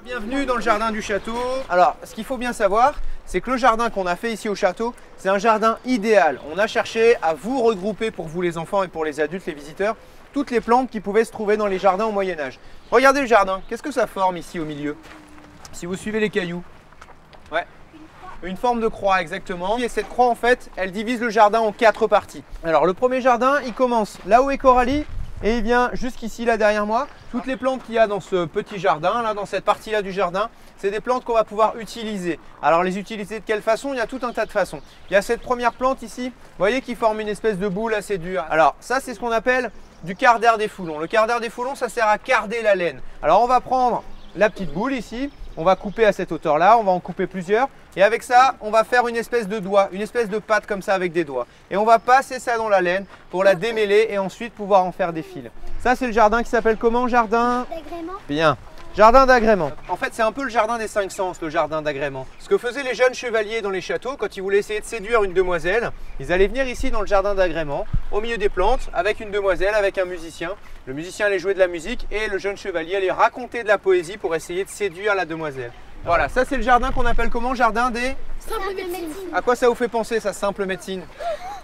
Bienvenue dans le jardin du château. Alors, ce qu'il faut bien savoir, c'est que le jardin qu'on a fait ici au château, c'est un jardin idéal. On a cherché à vous regrouper pour vous les enfants et pour les adultes, les visiteurs, toutes les plantes qui pouvaient se trouver dans les jardins au Moyen-Âge. Regardez le jardin, qu'est-ce que ça forme ici au milieu? Si vous suivez les cailloux. Ouais. Une forme de croix exactement. Et cette croix en fait, elle divise le jardin en 4 parties. Alors le premier jardin, il commence là où est Coralie. Et il vient jusqu'ici, là derrière moi. Toutes les plantes qu'il y a dans ce petit jardin, là dans cette partie-là du jardin, c'est des plantes qu'on va pouvoir utiliser. Alors les utiliser de quelle façon? Il y a tout un tas de façons. Il y a cette première plante ici, vous voyez, qui forme une espèce de boule assez dure. Alors ça, c'est ce qu'on appelle du carder des foulons. Le carder des foulons, ça sert à carder la laine. Alors on va prendre la petite boule ici, on va couper à cette hauteur-là, on va en couper plusieurs. Et avec ça, on va faire une espèce de doigt, une espèce de patte comme ça avec des doigts. Et on va passer ça dans la laine pour la démêler et ensuite pouvoir en faire des fils. Ça, c'est le jardin qui s'appelle comment? Jardin d'agrément. Bien. Jardin d'agrément. En fait, c'est un peu le jardin des 5 sens, le jardin d'agrément. Ce que faisaient les jeunes chevaliers dans les châteaux, quand ils voulaient essayer de séduire une demoiselle, ils allaient venir ici dans le jardin d'agrément, au milieu des plantes, avec une demoiselle, avec un musicien. Le musicien allait jouer de la musique et le jeune chevalier allait raconter de la poésie pour essayer de séduire la demoiselle. Voilà, ça c'est le jardin qu'on appelle comment? Jardin des... Simple médecine. À quoi ça vous fait penser, ça, simple médecine?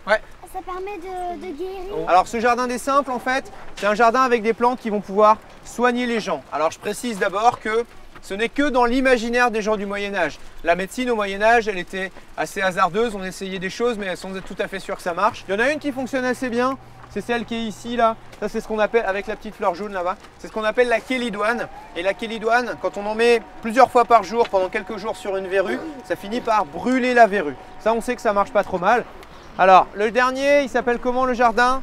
Ouais. Ça permet de guérir. Alors ce jardin des simples, en fait, c'est un jardin avec des plantes qui vont pouvoir soigner les gens. Alors je précise d'abord que ce n'est que dans l'imaginaire des gens du Moyen-Âge. La médecine au Moyen-Âge, elle était assez hasardeuse, on essayait des choses, mais sans être tout à fait sûr que ça marche. Il y en a une qui fonctionne assez bien, c'est celle qui est ici, là. Ça, c'est ce qu'on appelle, avec la petite fleur jaune là-bas, c'est ce qu'on appelle la chélidoine. Et la chélidoine, quand on en met plusieurs fois par jour, pendant quelques jours sur une verrue, ça finit par brûler la verrue. Ça, on sait que ça marche pas trop mal. Alors, le dernier, il s'appelle comment le jardin?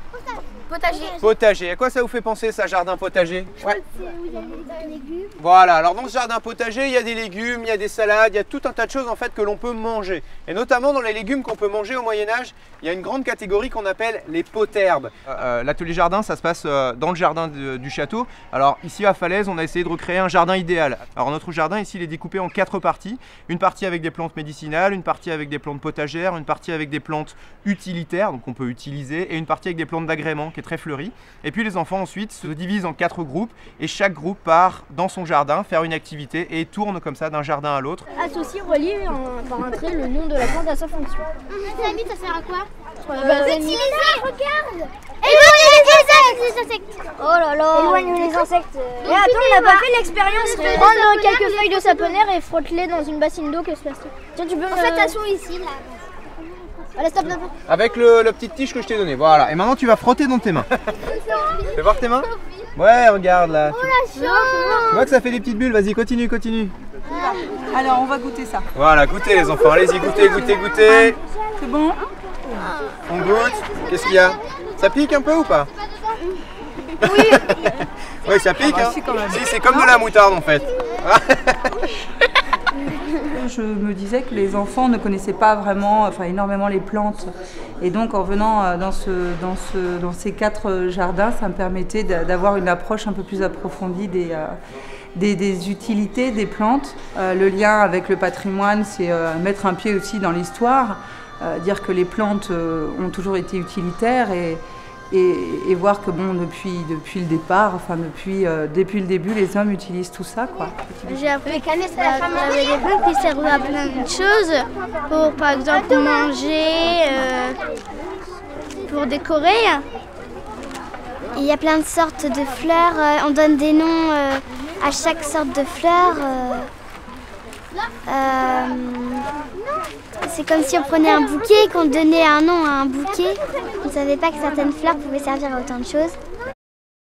Potager. Potager. À quoi ça vous fait penser, ça, jardin potager? Ouais. C'est où il y a des légumes. Voilà, alors dans ce jardin potager, il y a des légumes, il y a des salades, il y a tout un tas de choses en fait que l'on peut manger. Et notamment dans les légumes qu'on peut manger au Moyen-Âge, il y a une grande catégorie qu'on appelle les potherbes. L'atelier jardin, ça se passe dans le jardin du château. Alors ici à Falaise, on a essayé de recréer un jardin idéal. Alors notre jardin ici, il est découpé en 4 parties. Une partie avec des plantes médicinales, une partie avec des plantes potagères, une partie avec des plantes utilitaires, donc on peut utiliser, et une partie avec des plantes d'agrément qui est très fleurie. Et puis les enfants ensuite se divisent en 4 groupes et chaque groupe part dans son jardin faire une activité et tourne comme ça d'un jardin à l'autre. Associer, relier par un trait le nom de la plante à sa fonction. Samy, ça sert à quoi? Utiliser, regarde. Éloigner les insectes. Oh là là. Éloigner les insectes. Et attends, on n'a pas fait l'expérience. Prendre quelques feuilles de saponaire et frotte-les dans une bassine d'eau que se passe. Tiens, tu peux En fait, elles sont ici, là. Allez, stop. Avec le petite tige que je t'ai donné, voilà. Et maintenant tu vas frotter dans tes mains. Fais voir tes mains. Ouais, regarde là. Tu vois que ça fait des petites bulles, vas-y, continue. Alors on va goûter ça. Voilà, goûtez les enfants, allez-y, goûtez. C'est bon? On goûte. Qu'est-ce qu'il y a? Ça pique un peu ou pas? Oui. Oui, ça pique, hein. Si, quand même. Si, c'est comme de la moutarde en fait. Je me disais que les enfants ne connaissaient pas vraiment, énormément les plantes. Et donc en venant dans ces 4 jardins, ça me permettait d'avoir une approche un peu plus approfondie des utilités des plantes. Le lien avec le patrimoine, c'est mettre un pied aussi dans l'histoire, dire que les plantes ont toujours été utilitaires et voir que bon, depuis le départ, depuis le début, les hommes utilisent tout ça, quoi. J'ai appris qu'il y avait des plantes qui servaient à plein de choses, pour par exemple manger, pour décorer. Il y a plein de sortes de fleurs, on donne des noms à chaque sorte de fleurs. C'est comme si on prenait un bouquet et qu'on donnait un nom à un bouquet. On ne savait pas que certaines fleurs pouvaient servir à autant de choses.